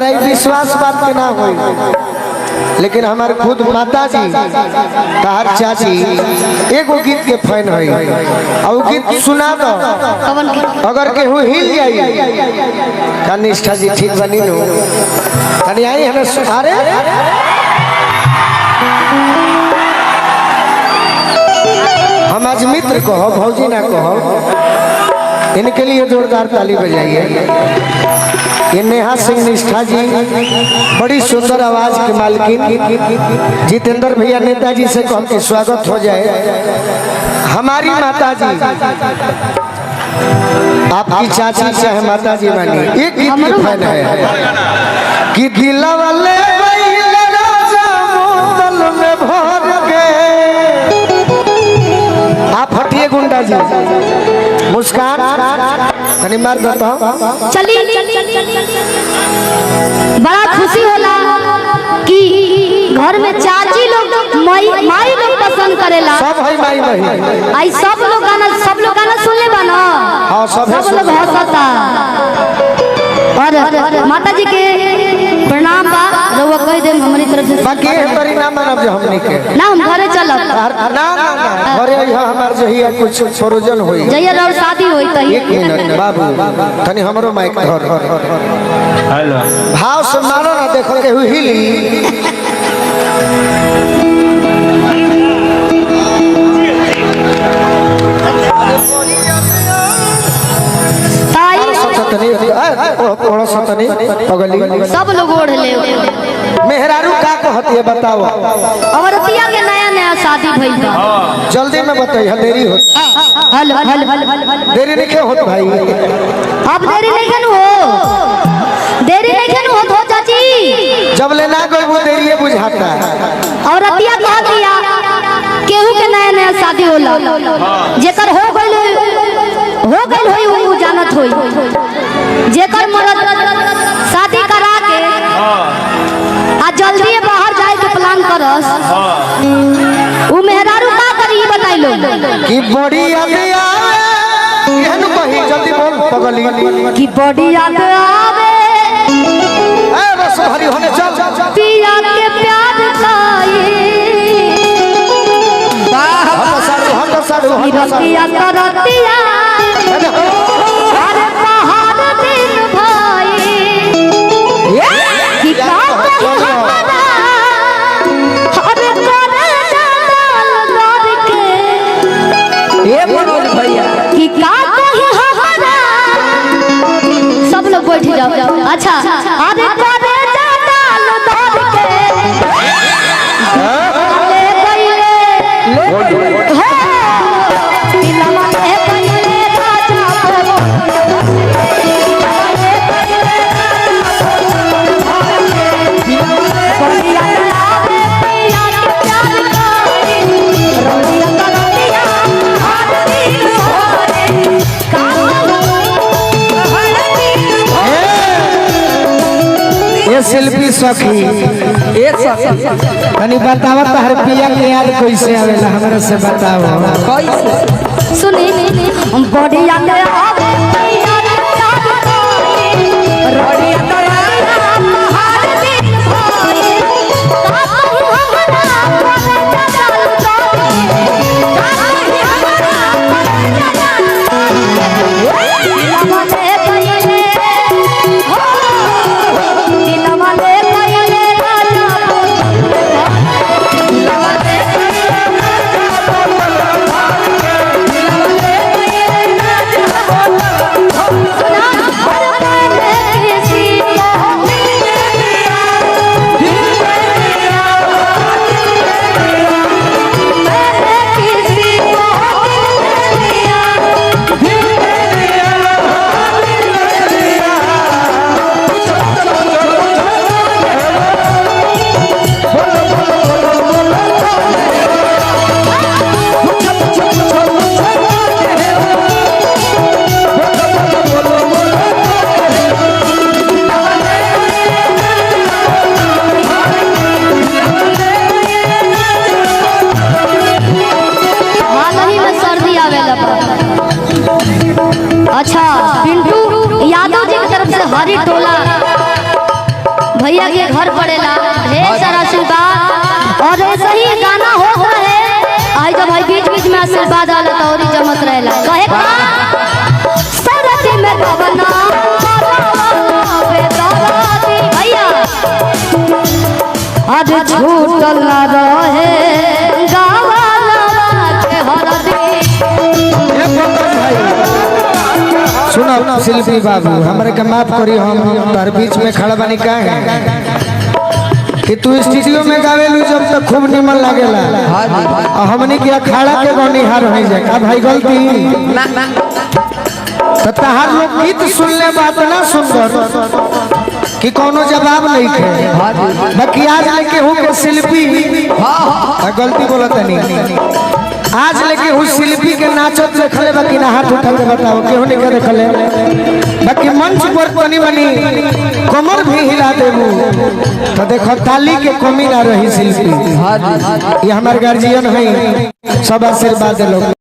तोरा विश्वास बात के ना हो, लेकिन हमारे खुद माता जी तार चाची एगो गीत के फैन है और गीत सुना दो अगर केहू हिल जाई का निष्ठा जी ठीक बनी नो कनी आई हमें सुनारे हम आज मित्र कहो भौजी ना कहो, इनके लिए जोरदार ताली बजाइए। ये नेहा सिंह निष्ठा जी बड़ी सुंदर आवाज की मालकिन, जितेंद्र भैया नेताजी से कह के स्वागत हो जाए। हमारी माता जी आपकी चाची चाहे माता जी मानी एक गीत की फैन है कि दिला वाले आप हटिए गुंडा जी मुस्कान कनी मार देता हूँ। चलिए बड़ा खुशी होला कि घर में चाची लोग माई लोग पसंद करेला, सब है माई माई आई सब लोग गाना सुन ले बना। हाँ सब लोग हंसता और माता जी के प्रणाम बा रउआ कह दे हमारी तरफ से। बाकी तोरी ना मानब जो हमनी के ना हम घरे चलब ना घरे हमार जहिया कुछ प्रोजन होई जहिया रउर शादी होई त एक मिनट बाबू तनी हमरो माइक धर हेलो भाव से मारो ना देखो के हिली सब लोग ओढ़ ले। मेहरारू का कहती है बताओ, औरतिया के नया नया शादी भइल बा, जल्दी में बताइए देरी हो देरी नहीं होत भाई, अब देरी नहीं हो तो चाची जब लेना कोई वो देरी बुझाता औरतिया कह दिया केहू के नया नया शादी होला जेकर हो गइल होई वो जानत होई, जेकर मरद शादी करा के आ जल्दी बाहर जाए के प्लान करस उ मेहरारू का करी बताइलो कि बड़ी याद आवे एहन कही जल्दी बोल पगली कि बड़ी याद आवे ए बस हरी होने चल पिया के प्यार खाए हम साडू रतिया करतिया अरे पहाड़ दिन भाई कि का हमारा अरे करे जाल लड़ के ए मनोज भैया कि का कहे हमारा सब लोग बैठ जाओ। अच्छा अरे करे जाल लड़ के ये शिल्पी सखी कनी बतावा तहर पिया के याद कैसे आवेला हमरा से बताओ कैसे सुनी बढ़िया के आवे पिया के प्यार बढ़िया के पहाड़ दिन भाई का हमरा अच्छा पिंटू यादव जी की तरफ से हरी टोला भैया के घर पड़ेला ढेर सारा आशीर्वाद और ऐसे ही गाना हो रहे आई जब भाई बीच बीच में आशीर्वाद आला तो और ही जमत रहेला कहे का सरती में गवना बेदराती भैया आज छूटल ना रहे गावाला के हरदी सुनो शिल्पी बाबू हमरे के माफ करी हम तार बीच में खड़ा बनी का है कि तू स्टूडियो में गावेलू जब तक खूब निमन लागेला और हमनी के अखाड़ा के गनिहार हो जाए का भाई गलती तो तहार लोग गीत सुनले बात ना सुंदर कि कोनो जवाब नहीं थे बाकी आज लेके हूँ के शिल्पी गलती बोला नहीं आज लेके हूँ शिल्पी के नाचत देखले बाकी ना हाथ उठा के बताओ केहू नहीं के देखले बाकी मंच पर बनी बनी कमर भी हिला देबू तो देखो ताली के कमी ना रही शिल्पी ये हमारे गार्जियन है सब आशीर्वाद लोग